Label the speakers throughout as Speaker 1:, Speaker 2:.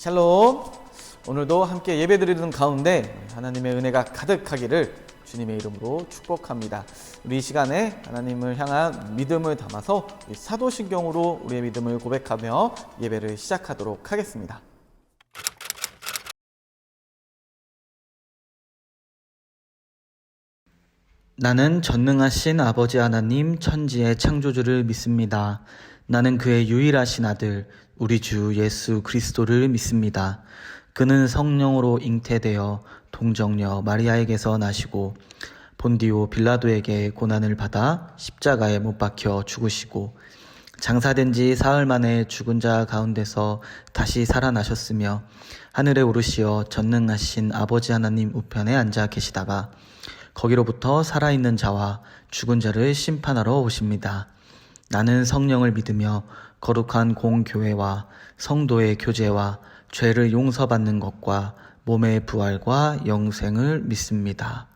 Speaker 1: 샬롬. 오늘도 함께 예배드리는 가운데 하나님의 은혜가 가득하기를 주님의 이름으로 축복합니다. 우리 이 시간에 하나님을 향한 믿음을 담아서 사도신경으로 우리의 믿음을 고백하며 예배를 시작하도록 하겠습니다.
Speaker 2: 나는 전능하신 아버지 하나님 천지의 창조주를 믿습니다. 나는 그의 유일하신 아들 우리 주 예수 그리스도를 믿습니다. 그는 성령으로 잉태되어 동정녀 마리아에게서 나시고 본디오 빌라도에게 고난을 받아 십자가에 못 박혀 죽으시고 장사된 지 사흘 만에 죽은 자 가운데서 다시 살아나셨으며 하늘에 오르시어 전능하신 아버지 하나님 우편에 앉아 계시다가 거기로부터 살아있는 자와 죽은 자를 심판하러 오십니다. 나는 성령을 믿으며 거룩한 공교회와 성도의 교제와 죄를 용서받는 것과 몸의 부활과 영생을 믿습니다.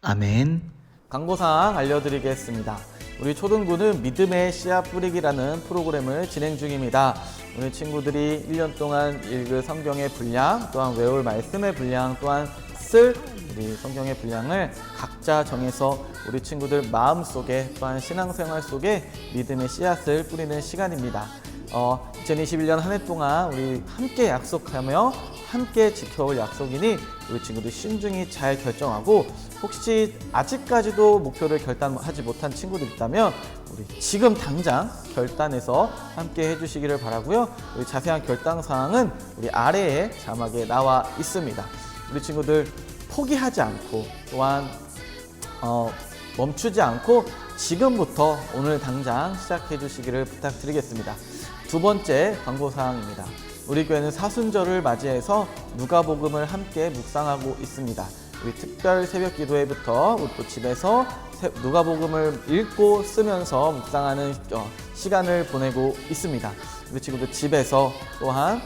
Speaker 2: 아멘.
Speaker 1: 광고사항 알려드리겠습니다. 우리 초등부는 믿음의 씨앗 뿌리기라는 프로그램을 진행 중입니다. 우리 친구들이 1년 동안 읽을 성경의 분량, 또한 외울 말씀의 분량, 또한 쓸 우리 성경의 분량을 각자 정해서 우리 친구들 마음속에 또한 신앙생활 속에 믿음의 씨앗을 뿌리는 시간입니다. 2021년 한 해 동안 우리 함께 약속하며 함께 지켜올 약속이니 우리 친구들 신중히 잘 결정하고, 혹시 아직까지도 목표를 결단하지 못한 친구들 있다면 우리 지금 당장 결단해서 함께 해주시기를 바라고요. 우리 자세한 결단 사항은 우리 아래에 자막에 나와 있습니다. 우리 친구들 포기하지 않고 또한 멈추지 않고 지금부터 오늘 당장 시작해 주시기를 부탁드리겠습니다. 두 번째 광고사항입니다. 우리 교회는 사순절을 맞이해서 누가복음을 함께 묵상하고 있습니다. 우리 특별 새벽 기도회부터 우리 또 집에서 누가복음을 읽고 쓰면서 묵상하는 시간을 보내고 있습니다. 우리 친구들 집에서 또한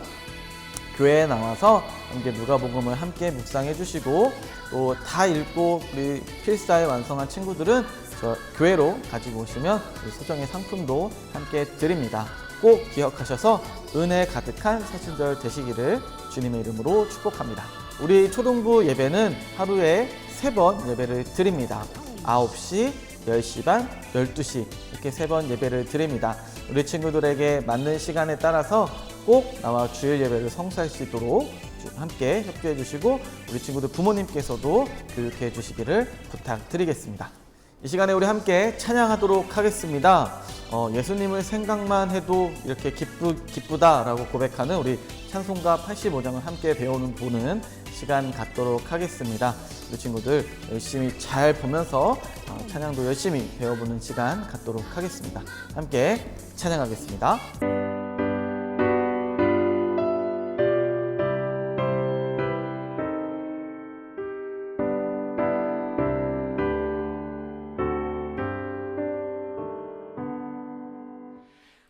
Speaker 1: 교회에 나와서 함께 누가복음을 함께 묵상해 주시고, 또 다 읽고 우리 필사에 완성한 친구들은 저 교회로 가지고 오시면 우리 소정의 상품도 함께 드립니다. 꼭 기억하셔서 은혜 가득한 사순절 되시기를 주님의 이름으로 축복합니다. 우리 초등부 예배는 하루에 3번 예배를 드립니다. 9시, 10시 반, 12시 이렇게 3번 예배를 드립니다. 우리 친구들에게 맞는 시간에 따라서 꼭 나와 주일 예배를 성사할 수 있도록 함께 협조해 주시고, 우리 친구들 부모님께서도 교육해 주시기를 부탁드리겠습니다. 이 시간에 우리 함께 찬양하도록 하겠습니다. 예수님을 생각만 해도 이렇게 기쁘다라고 고백하는 우리 찬송가 85장을 함께 보는 시간 갖도록 하겠습니다. 우리 친구들 열심히 잘 보면서 찬양도 열심히 배워보는 시간 갖도록 하겠습니다. 함께 찬양하겠습니다.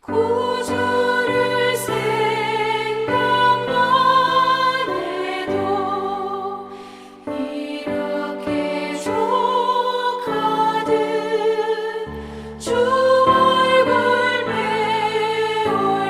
Speaker 3: 구주를 생각만 해도 이렇게 족하듯 주 얼굴 배울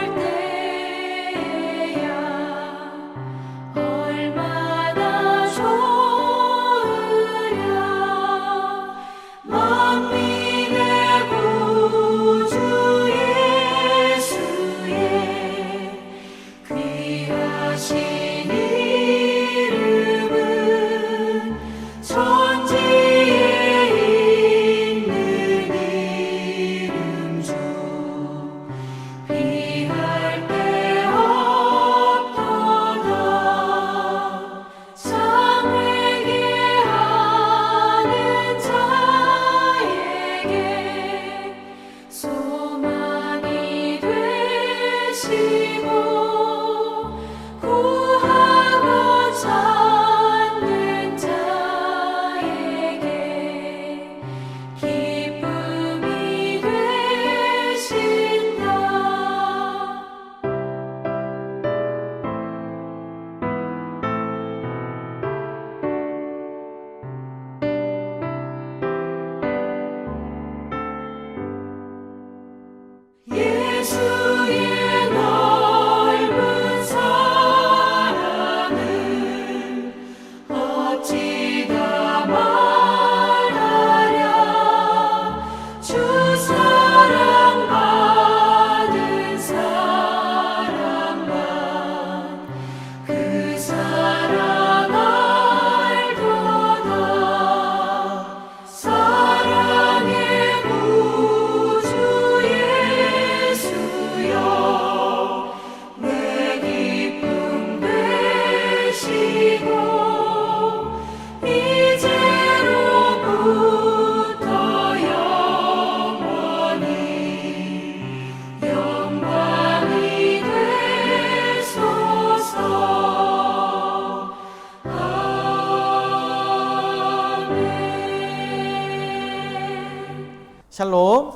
Speaker 1: 샬롬.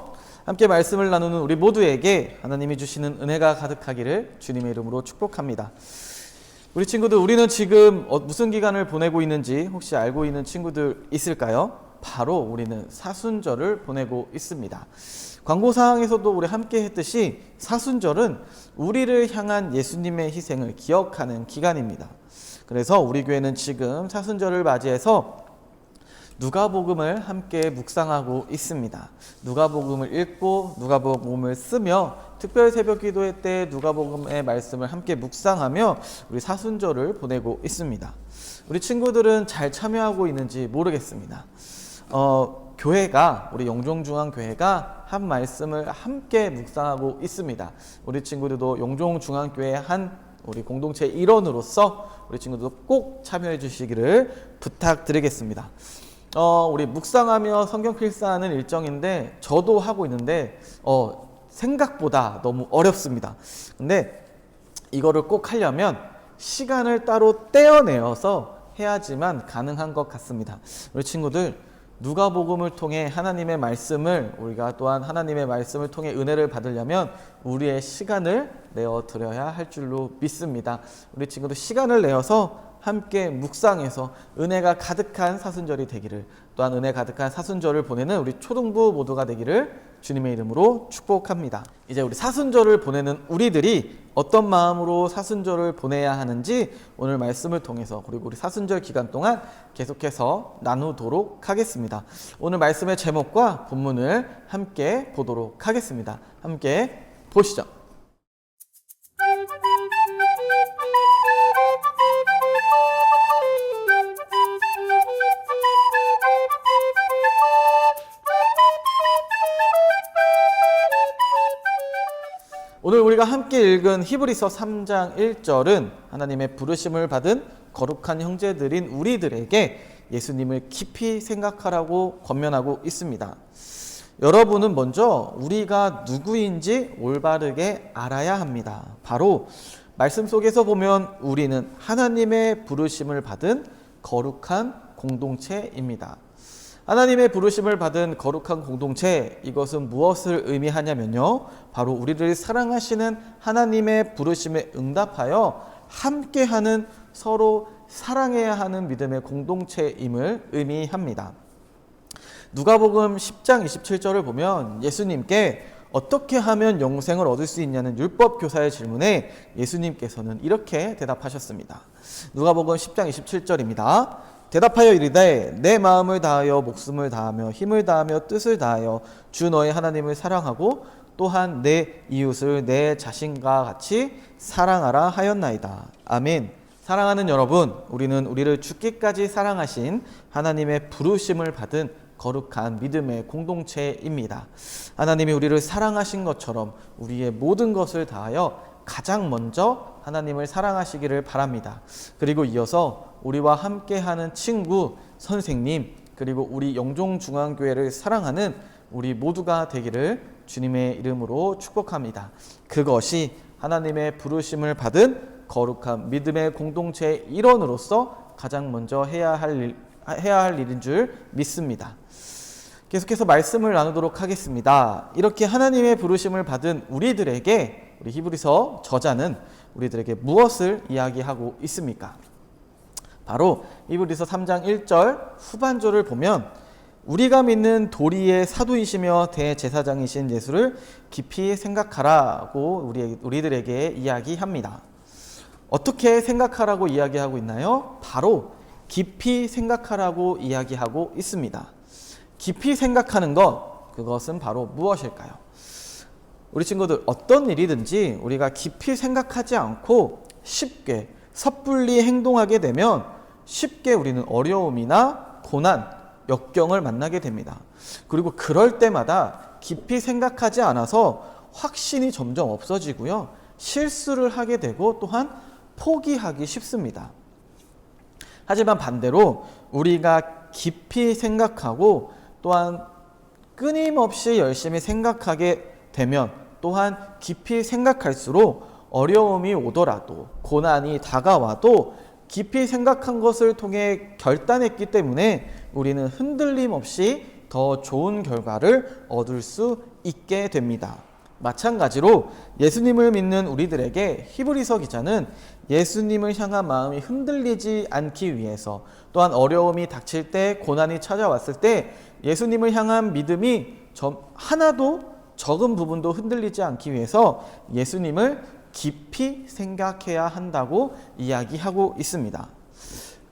Speaker 1: 함께 말씀을 나누는 우리 모두에게 하나님이 주시는 은혜가 가득하기를 주님의 이름으로 축복합니다. 우리 친구들, 우리는 지금 무슨 기간을 보내고 있는지 혹시 알고 있는 친구들 있을까요? 바로 우리는 사순절을 보내고 있습니다. 광고사항에서도 우리 함께 했듯이 사순절은 우리를 향한 예수님의 희생을 기억하는 기간입니다. 그래서 우리 교회는 지금 사순절을 맞이해서 누가복음을 함께 묵상하고 있습니다. 누가복음을 읽고 누가복음을 쓰며 특별 새벽 기도회 때 누가복음의 말씀을 함께 묵상하며 우리 사순절을 보내고 있습니다. 우리 친구들은 잘 참여하고 있는지 모르겠습니다. 교회가, 우리 영종중앙교회가 한 말씀을 함께 묵상하고 있습니다. 우리 친구들도 영종중앙교회 한 우리 공동체 일원으로서 우리 친구들도 꼭 참여해 주시기를 부탁드리겠습니다. 우리 묵상하며 성경 필사하는 일정인데 저도 하고 있는데 생각보다 너무 어렵습니다. 근데 이거를 꼭 하려면 시간을 따로 떼어내어서 해야지만 가능한 것 같습니다. 우리 친구들, 누가복음을 통해 하나님의 말씀을, 우리가 또한 하나님의 말씀을 통해 은혜를 받으려면 우리의 시간을 내어 드려야 할 줄로 믿습니다. 우리 친구들 시간을 내어서 함께 묵상해서 은혜가 가득한 사순절이 되기를, 또한 은혜 가득한 사순절을 보내는 우리 초등부 모두가 되기를 주님의 이름으로 축복합니다. 이제 우리 사순절을 보내는 우리들이 어떤 마음으로 사순절을 보내야 하는지 오늘 말씀을 통해서, 그리고 우리 사순절 기간 동안 계속해서 나누도록 하겠습니다. 오늘 말씀의 제목과 본문을 함께 보도록 하겠습니다. 함께 보시죠. 오늘 우리가 함께 읽은 히브리서 3장 1절은 하나님의 부르심을 받은 거룩한 형제들인 우리들에게 예수님을 깊이 생각하라고 권면하고 있습니다. 여러분은 먼저 우리가 누구인지 올바르게 알아야 합니다. 바로 말씀 속에서 보면 우리는 하나님의 부르심을 받은 거룩한 공동체입니다. 하나님의 부르심을 받은 거룩한 공동체, 이것은 무엇을 의미하냐면요, 바로 우리를 사랑하시는 하나님의 부르심에 응답하여 함께하는, 서로 사랑해야 하는 믿음의 공동체임을 의미합니다. 누가복음 10장 27절을 보면 예수님께 어떻게 하면 영생을 얻을 수 있냐는 율법 교사의 질문에 예수님께서는 이렇게 대답하셨습니다. 누가복음 10장 27절입니다. 대답하여 이르되 내 마음을 다하여 목숨을 다하며 힘을 다하며 뜻을 다하여 주 너의 하나님을 사랑하고 또한 내 이웃을 내 자신과 같이 사랑하라 하였나이다. 아멘. 사랑하는 여러분, 우리는 우리를 죽기까지 사랑하신 하나님의 부르심을 받은 거룩한 믿음의 공동체입니다. 하나님이 우리를 사랑하신 것처럼 우리의 모든 것을 다하여 가장 먼저 하나님을 사랑하시기를 바랍니다. 그리고 이어서 우리와 함께하는 친구, 선생님, 그리고 우리 영종중앙교회를 사랑하는 우리 모두가 되기를 주님의 이름으로 축복합니다. 그것이 하나님의 부르심을 받은 거룩한 믿음의 공동체의 일원으로서 가장 먼저 해야 할 일인 줄 믿습니다. 계속해서 말씀을 나누도록 하겠습니다. 이렇게 하나님의 부르심을 받은 우리들에게 우리 히브리서 저자는 우리들에게 무엇을 이야기하고 있습니까? 바로 히브리서 3장 1절 후반절을 보면 우리가 믿는 도리의 사도이시며 대제사장이신 예수를 깊이 생각하라고 우리들에게 이야기합니다. 어떻게 생각하라고 이야기하고 있나요? 바로 깊이 생각하라고 이야기하고 있습니다. 깊이 생각하는 것, 그것은 바로 무엇일까요? 우리 친구들, 어떤 일이든지 우리가 깊이 생각하지 않고 쉽게 섣불리 행동하게 되면 쉽게 우리는 어려움이나 고난, 역경을 만나게 됩니다. 그리고 그럴 때마다 깊이 생각하지 않아서 확신이 점점 없어지고요, 실수를 하게 되고 또한 포기하기 쉽습니다. 하지만 반대로 우리가 깊이 생각하고 또한 끊임없이 열심히 생각하게 되면 또한 깊이 생각할수록 어려움이 오더라도, 고난이 다가와도 깊이 생각한 것을 통해 결단했기 때문에 우리는 흔들림 없이 더 좋은 결과를 얻을 수 있게 됩니다. 마찬가지로 예수님을 믿는 우리들에게 히브리서 기자는 예수님을 향한 마음이 흔들리지 않기 위해서, 또한 어려움이 닥칠 때, 고난이 찾아왔을 때 예수님을 향한 믿음이 하나도 적은 부분도 흔들리지 않기 위해서 예수님을 깊이 생각해야 한다고 이야기하고 있습니다.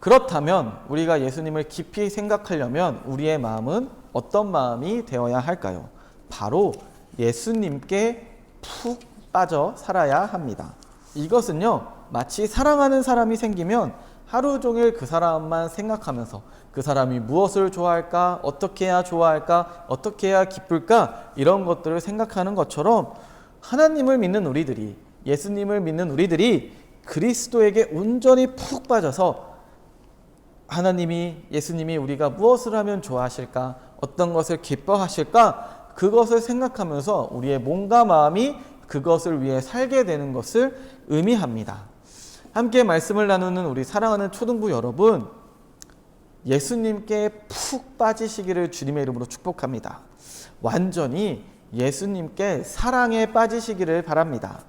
Speaker 1: 그렇다면 우리가 예수님을 깊이 생각하려면 우리의 마음은 어떤 마음이 되어야 할까요? 바로 예수님께 푹 빠져 살아야 합니다. 이것은요, 마치 사랑하는 사람이 생기면 하루 종일 그 사람만 생각하면서 그 사람이 무엇을 좋아할까, 어떻게 해야 좋아할까, 어떻게 해야 기쁠까, 이런 것들을 생각하는 것처럼 하나님을 믿는 우리들이, 예수님을 믿는 우리들이 그리스도에게 온전히 푹 빠져서 예수님이 우리가 무엇을 하면 좋아하실까, 어떤 것을 기뻐하실까, 그것을 생각하면서 우리의 몸과 마음이 그것을 위해 살게 되는 것을 의미합니다. 함께 말씀을 나누는 우리 사랑하는 초등부 여러분, 예수님께 푹 빠지시기를 주님의 이름으로 축복합니다. 완전히 예수님께 사랑에 빠지시기를 바랍니다.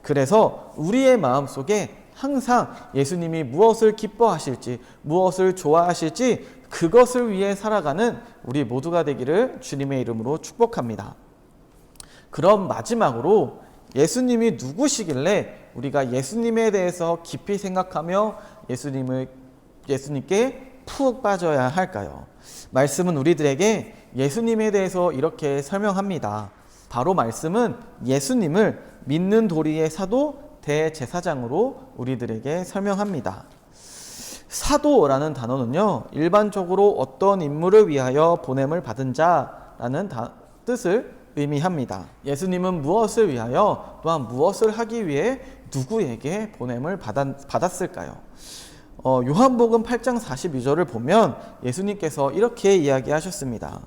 Speaker 1: 그래서 우리의 마음속에 항상 예수님이 무엇을 기뻐하실지, 무엇을 좋아하실지 그것을 위해 살아가는 우리 모두가 되기를 주님의 이름으로 축복합니다. 그럼 마지막으로 예수님이 누구시길래 우리가 예수님에 대해서 깊이 생각하며 예수님께 푹 빠져야 할까요? 말씀은 우리들에게 예수님에 대해서 이렇게 설명합니다. 바로 말씀은 예수님을 믿는 도리의 사도 대제사장으로 우리들에게 설명합니다. 사도라는 단어는요, 일반적으로 어떤 임무를 위하여 보냄을 받은 자라는 뜻을 의미합니다. 예수님은 무엇을 위하여, 또한 무엇을 하기 위해 누구에게 보냄을 받았을까요? 요한복음 8장 42절을 보면 예수님께서 이렇게 이야기하셨습니다.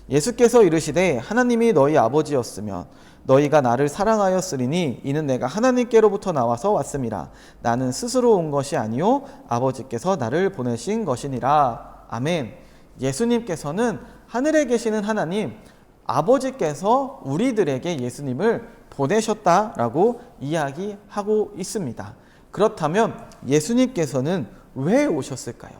Speaker 1: 예수께서 이르시되 하나님이 너희 아버지였으면 너희가 나를 사랑하였으리니 이는 내가 하나님께로부터 나와서 왔음이라. 나는 스스로 온 것이 아니요 아버지께서 나를 보내신 것이니라. 아멘. 예수님께서는 하늘에 계시는 하나님, 아버지께서 우리들에게 예수님을 보내셨다라고 이야기하고 있습니다. 그렇다면 예수님께서는 왜 오셨을까요?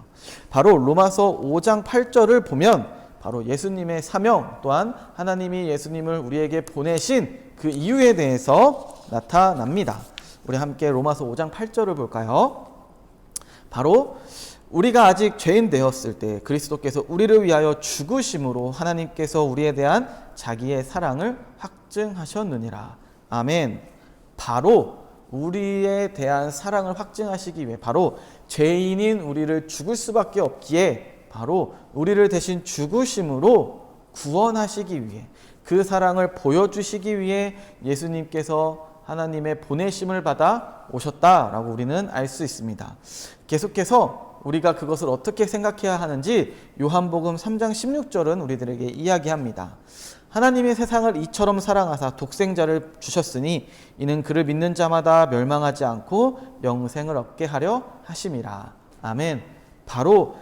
Speaker 1: 바로 로마서 5장 8절을 보면 바로 예수님의 사명, 또한 하나님이 예수님을 우리에게 보내신 그 이유에 대해서 나타납니다. 우리 함께 로마서 5장 8절을 볼까요? 바로 우리가 아직 죄인 되었을 때 그리스도께서 우리를 위하여 죽으심으로 하나님께서 우리에 대한 자기의 사랑을 확증하셨느니라. 아멘. 바로 우리에 대한 사랑을 확증하시기 위해, 바로 죄인인 우리를 죽을 수밖에 없기에 바로 우리를 대신 죽으심으로 구원하시기 위해, 그 사랑을 보여주시기 위해 예수님께서 하나님의 보내심을 받아 오셨다라고 우리는 알 수 있습니다. 계속해서 우리가 그것을 어떻게 생각해야 하는지 요한복음 3장 16절은 우리들에게 이야기합니다. 하나님이 세상을 이처럼 사랑하사 독생자를 주셨으니 이는 그를 믿는 자마다 멸망하지 않고 영생을 얻게 하려 하심이라. 아멘. 바로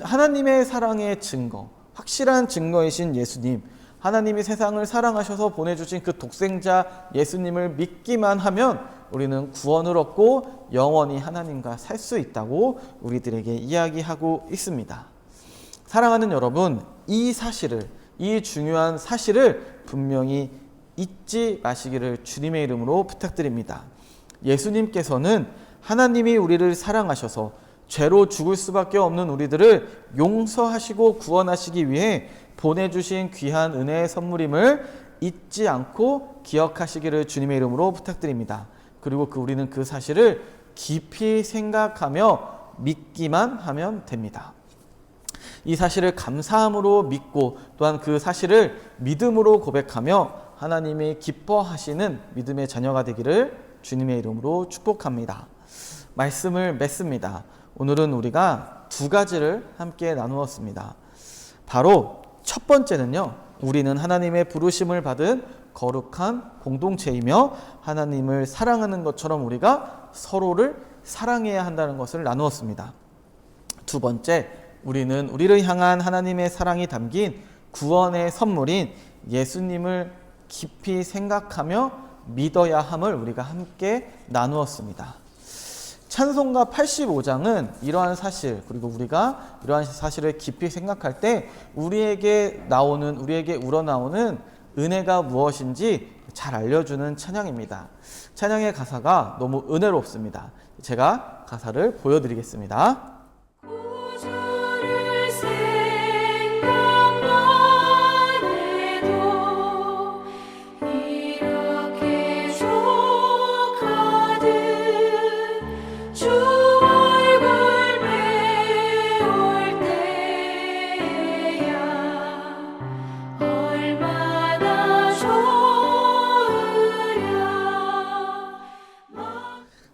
Speaker 1: 하나님의 사랑의 증거, 확실한 증거이신 예수님, 하나님이 세상을 사랑하셔서 보내주신 그 독생자 예수님을 믿기만 하면 우리는 구원을 얻고 영원히 하나님과 살 수 있다고 우리들에게 이야기하고 있습니다. 사랑하는 여러분, 이 중요한 사실을 분명히 잊지 마시기를 주님의 이름으로 부탁드립니다. 예수님께서는 하나님이 우리를 사랑하셔서 죄로 죽을 수밖에 없는 우리들을 용서하시고 구원하시기 위해 보내주신 귀한 은혜의 선물임을 잊지 않고 기억하시기를 주님의 이름으로 부탁드립니다. 그리고 우리는 그 사실을 깊이 생각하며 믿기만 하면 됩니다. 이 사실을 감사함으로 믿고 또한 그 사실을 믿음으로 고백하며 하나님이 기뻐하시는 믿음의 자녀가 되기를 주님의 이름으로 축복합니다. 말씀을 맺습니다. 오늘은 우리가 두 가지를 함께 나누었습니다. 바로 첫 번째는요, 우리는 하나님의 부르심을 받은 거룩한 공동체이며 하나님을 사랑하는 것처럼 우리가 서로를 사랑해야 한다는 것을 나누었습니다. 두 번째, 우리는 우리를 향한 하나님의 사랑이 담긴 구원의 선물인 예수님을 깊이 생각하며 믿어야 함을 우리가 함께 나누었습니다. 찬송가 85장은 이러한 사실, 그리고 우리가 이러한 사실을 깊이 생각할 때 우리에게 우러나오는 은혜가 무엇인지 잘 알려주는 찬양입니다. 찬양의 가사가 너무 은혜롭습니다. 제가 가사를 보여드리겠습니다.
Speaker 3: 구주를 생각만 해도 이렇게 족하듯 주 얼굴 배울 때야 얼마나 좋으랴.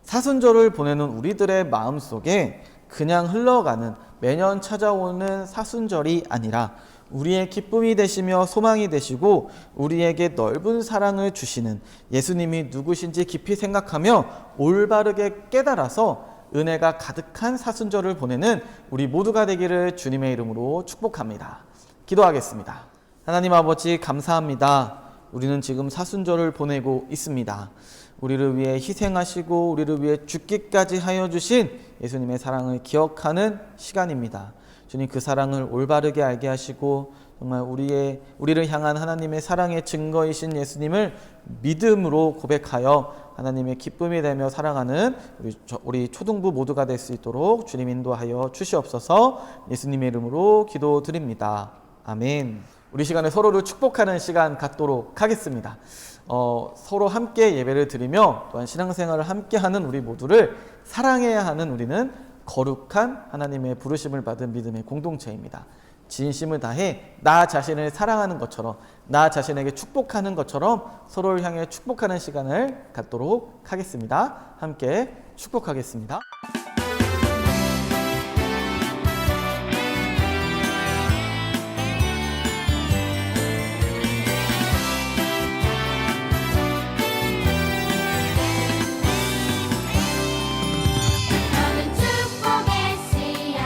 Speaker 1: 사순절을 보내는 우리들의 마음속에 그냥 흘러가는 매년 찾아오는 사순절이 아니라 우리의 기쁨이 되시며 소망이 되시고 우리에게 넓은 사랑을 주시는 예수님이 누구신지 깊이 생각하며 올바르게 깨달아서 은혜가 가득한 사순절을 보내는 우리 모두가 되기를 주님의 이름으로 축복합니다. 기도하겠습니다. 하나님 아버지, 감사합니다. 우리는 지금 사순절을 보내고 있습니다. 우리를 위해 희생하시고 우리를 위해 죽기까지 하여 주신 예수님의 사랑을 기억하는 시간입니다. 주님, 그 사랑을 올바르게 알게 하시고 정말 우리를 향한 하나님의 사랑의 증거이신 예수님을 믿음으로 고백하여 하나님의 기쁨이 되며 사랑하는 우리 초등부 모두가 될 수 있도록 주님 인도하여 주시옵소서. 예수님의 이름으로 기도드립니다. 아멘. 우리 시간에 서로를 축복하는 시간 갖도록 하겠습니다. 서로 함께 예배를 드리며 또한 신앙생활을 함께하는 우리 모두를 사랑해야 하는 우리는 거룩한 하나님의 부르심을 받은 믿음의 공동체입니다. 진심을 다해 나 자신을 사랑하는 것처럼, 나 자신에게 축복하는 것처럼 서로를 향해 축복하는 시간을 갖도록 하겠습니다. 함께 축복하겠습니다.
Speaker 3: 너는 축복의 씨앗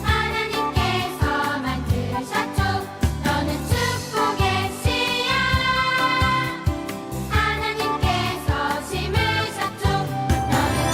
Speaker 3: 하나님께서 만드셨죠. 너는 축복의 씨앗 하나님께서 심으셨죠. 너는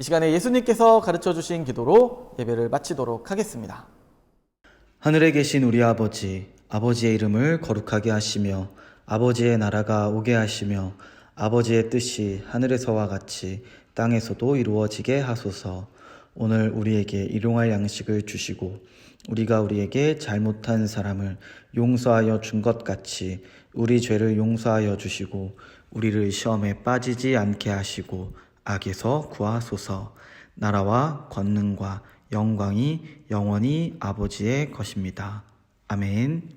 Speaker 1: 이 시간에 예수님께서 가르쳐 주신 기도로 예배를 마치도록 하겠습니다.
Speaker 2: 하늘에 계신 우리 아버지, 아버지의 이름을 거룩하게 하시며 아버지의 나라가 오게 하시며 아버지의 뜻이 하늘에서와 같이 땅에서도 이루어지게 하소서. 오늘 우리에게 일용할 양식을 주시고 우리가 우리에게 잘못한 사람을 용서하여 준 것 같이 우리 죄를 용서하여 주시고 우리를 시험에 빠지지 않게 하시고 악에서 구하소서. 나라와 권능과 영광이 영원히 아버지의 것입니다. 아멘.